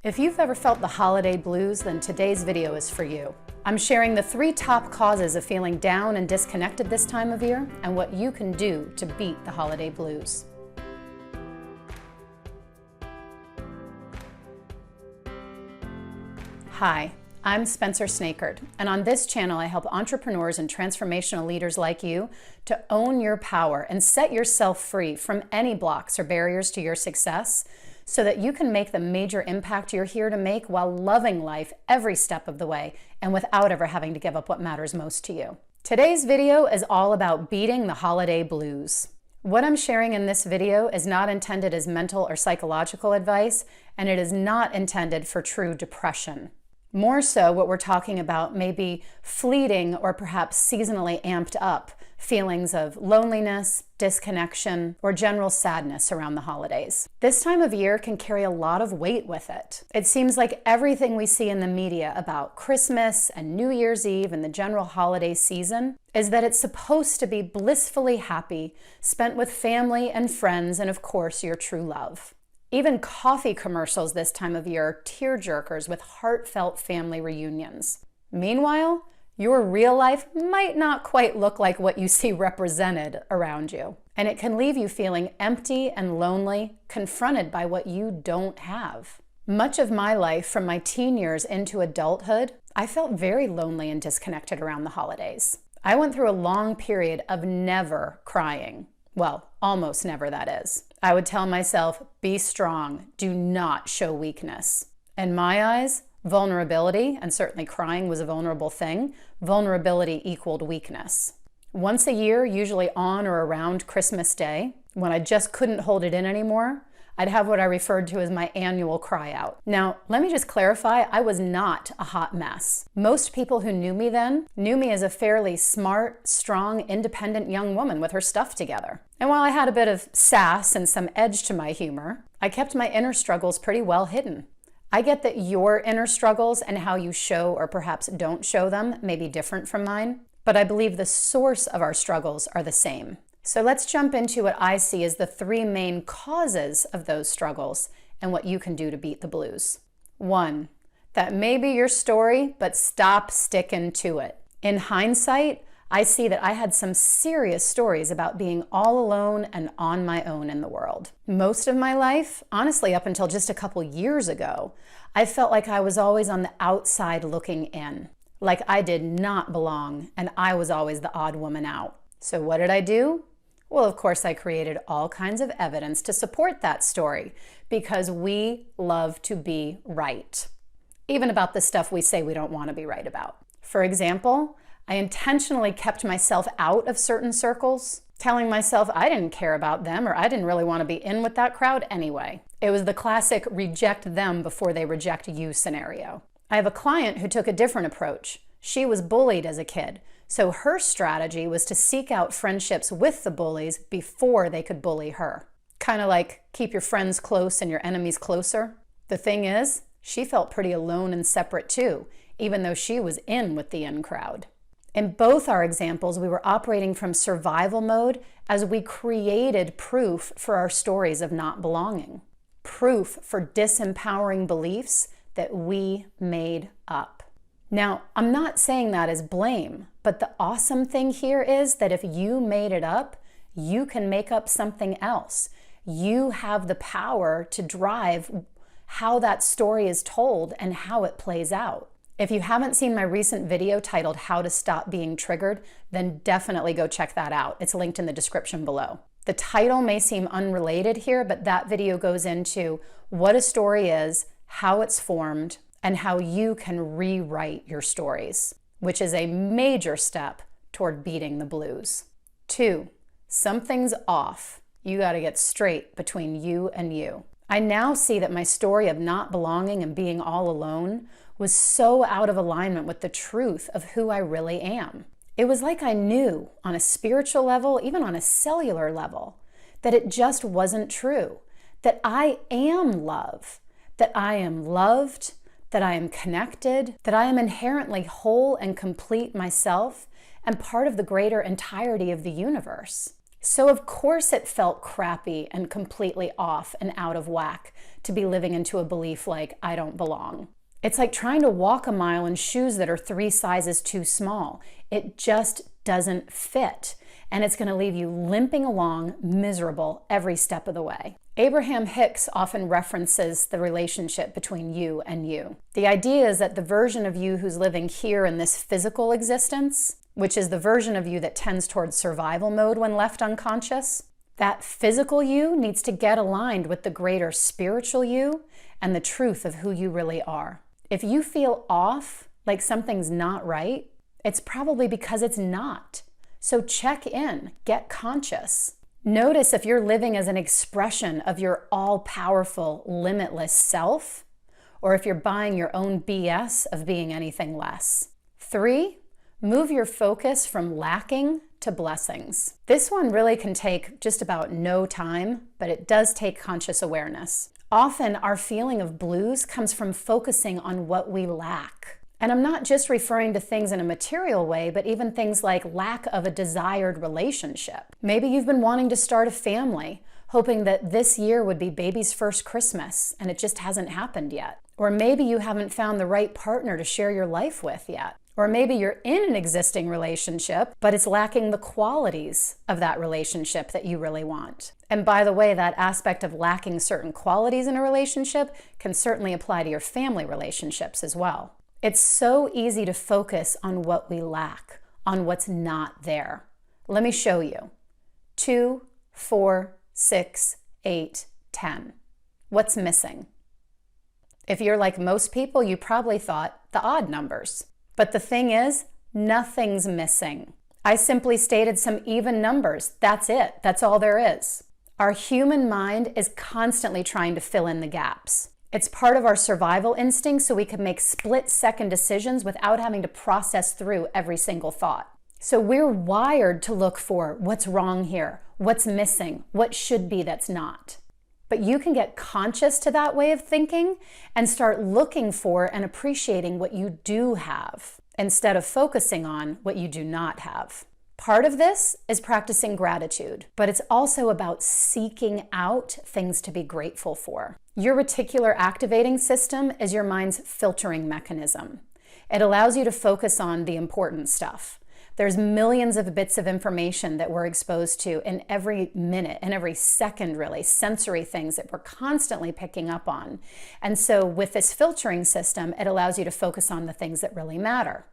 If you've ever felt the holiday blues, then today's video is for you. I'm sharing the 3 top causes of feeling down and disconnected this time of year and what you can do to beat the holiday blues. Hi, I'm Snakard, and on this channel I help entrepreneurs and transformational leaders like you to own your power and set yourself free from any blocks or barriers to your success, so that you can make the major impact you're here to make while loving life every step of the way and without ever having to give up what matters most to you. Today's video is all about beating the holiday blues. What I'm sharing in this video is not intended as mental or psychological advice, and it is not intended for true depression. More so, what we're talking about may be fleeting or perhaps seasonally amped up feelings of loneliness, disconnection, or general sadness around the holidays. This time of year can carry a lot of weight with it. It seems like everything we see in the media about Christmas and New Year's Eve and the general holiday season is that it's supposed to be blissfully happy, spent with family and friends, and of course, your true love. Even coffee commercials this time of year are tearjerkers with heartfelt family reunions. Meanwhile, your real life might not quite look like what you see represented around you. And it can leave you feeling empty and lonely, confronted by what you don't have. Much of my life, from my teen years into adulthood, I felt very lonely and disconnected around the holidays. I went through a long period of never crying. Well, almost never, that is. I would tell myself, be strong, do not show weakness. In my eyes, vulnerability, and certainly crying was a vulnerable thing, vulnerability equaled weakness. Once a year, usually on or around Christmas Day, when I just couldn't hold it in anymore, I'd have what I referred to as my annual cry out. Now, let me just clarify, I was not a hot mess. Most people who knew me then knew me as a fairly smart, strong, independent young woman with her stuff together. And while I had a bit of sass and some edge to my humor, I kept my inner struggles pretty well hidden. I get that your inner struggles and how you show or perhaps don't show them may be different from mine, but I believe the source of our struggles are the same. So let's jump into what I see as the 3 main causes of those struggles and what you can do to beat the blues. 1, that may be your story, but stop sticking to it. In hindsight, I see that I had some serious stories about being all alone and on my own in the world. Most of my life, honestly up until just a couple years ago, I felt like I was always on the outside looking in, like I did not belong and I was always the odd woman out. So what did I do? Well, of course, I created all kinds of evidence to support that story because we love to be right, even about the stuff we say we don't want to be right about. For example, I intentionally kept myself out of certain circles, telling myself I didn't care about them or I didn't really want to be in with that crowd anyway. It was the classic reject them before they reject you scenario. I have a client who took a different approach. She was bullied as a kid, so her strategy was to seek out friendships with the bullies before they could bully her. Kind of like keep your friends close and your enemies closer. The thing is, she felt pretty alone and separate too, even though she was in with the in crowd. In both our examples, we were operating from survival mode as we created proof for our stories of not belonging. Proof for disempowering beliefs that we made up. Now, I'm not saying that as blame, but the awesome thing here is that if you made it up, you can make up something else. You have the power to drive how that story is told and how it plays out. If you haven't seen my recent video titled How to Stop Being Triggered, then definitely go check that out. It's linked in the description below. The title may seem unrelated here, but that video goes into what a story is, how it's formed, and how you can rewrite your stories, which is a major step toward beating the blues. 2, something's off. You got to get straight between you and you. I now see that my story of not belonging and being all alone was so out of alignment with the truth of who I really am. It was like I knew on a spiritual level, even on a cellular level, that it just wasn't true, that I am love, that I am loved, that I am connected, that I am inherently whole and complete myself and part of the greater entirety of the universe. So of course it felt crappy and completely off and out of whack to be living into a belief like, I don't belong. It's like trying to walk a mile in shoes that are 3 sizes too small. It just doesn't fit. And it's going to leave you limping along, miserable every step of the way. Abraham Hicks often references the relationship between you and you. The idea is that the version of you who's living here in this physical existence, which is the version of you that tends towards survival mode when left unconscious, that physical you needs to get aligned with the greater spiritual you and the truth of who you really are. If you feel off, like something's not right, it's probably because it's not. So check in, get conscious. Notice if you're living as an expression of your all-powerful, limitless self, or if you're buying your own BS of being anything less. 3, move your focus from lacking to blessings. This one really can take just about no time, but it does take conscious awareness. Often our feeling of blues comes from focusing on what we lack. And I'm not just referring to things in a material way, but even things like lack of a desired relationship. Maybe you've been wanting to start a family, hoping that this year would be baby's first Christmas, and it just hasn't happened yet. Or maybe you haven't found the right partner to share your life with yet. Or maybe you're in an existing relationship, but it's lacking the qualities of that relationship that you really want. And by the way, that aspect of lacking certain qualities in a relationship can certainly apply to your family relationships as well. It's so easy to focus on what we lack, on what's not there. Let me show you. 2, 4, 6, 8, 10. What's missing? If you're like most people, you probably thought the odd numbers. But the thing is, nothing's missing. I simply stated some even numbers. That's it. That's all there is. Our human mind is constantly trying to fill in the gaps. It's part of our survival instinct so we can make split-second decisions without having to process through every single thought. So we're wired to look for what's wrong here, what's missing, what should be that's not. But you can get conscious to that way of thinking and start looking for and appreciating what you do have instead of focusing on what you do not have. Part of this is practicing gratitude, but it's also about seeking out things to be grateful for. Your reticular activating system is your mind's filtering mechanism. It allows you to focus on the important stuff. There's millions of bits of information that we're exposed to in every minute, in every second really, sensory things that we're constantly picking up on. And so with this filtering system, it allows you to focus on the things that really matter.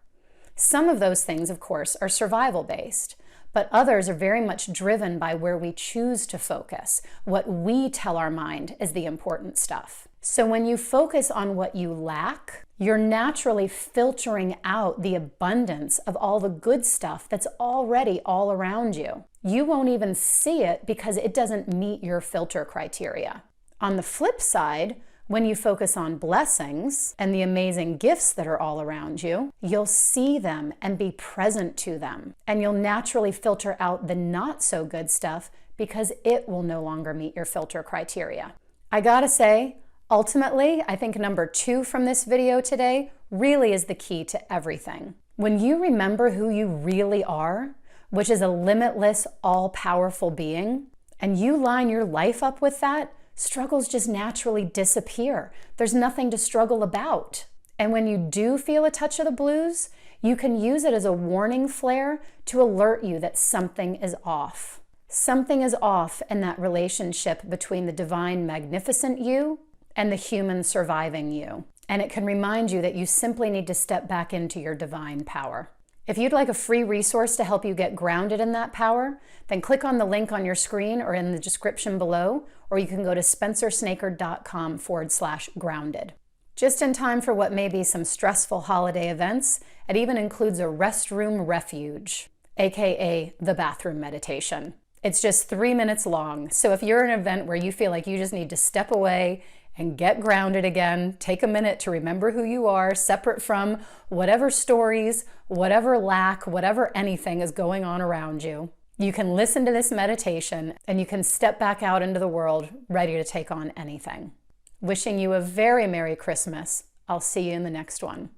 Some of those things, of course, are survival-based, but others are very much driven by where we choose to focus, what we tell our mind is the important stuff. So when you focus on what you lack, you're naturally filtering out the abundance of all the good stuff that's already all around you. You won't even see it because it doesn't meet your filter criteria. On the flip side, when you focus on blessings and the amazing gifts that are all around you, you'll see them and be present to them. And you'll naturally filter out the not so good stuff because it will no longer meet your filter criteria. I gotta say, ultimately, I think number 2 from this video today really is the key to everything. When you remember who you really are, which is a limitless, all-powerful being, and you line your life up with that, struggles just naturally disappear. There's nothing to struggle about. And when you do feel a touch of the blues, you can use it as a warning flare to alert you that something is off. Something is off in that relationship between the divine, magnificent you and the human surviving you. And it can remind you that you simply need to step back into your divine power. If you'd like a free resource to help you get grounded in that power, then click on the link on your screen or in the description below, or you can go to spencersnakard.com/grounded. Just in time for what may be some stressful holiday events, it even includes a restroom refuge, aka the bathroom meditation. It's just 3 minutes long, so if you're in an event where you feel like you just need to step away and get grounded again, take a minute to remember who you are, separate from whatever stories, whatever lack, whatever anything is going on around you. You can listen to this meditation and you can step back out into the world ready to take on anything. Wishing you a very Merry Christmas. I'll see you in the next one.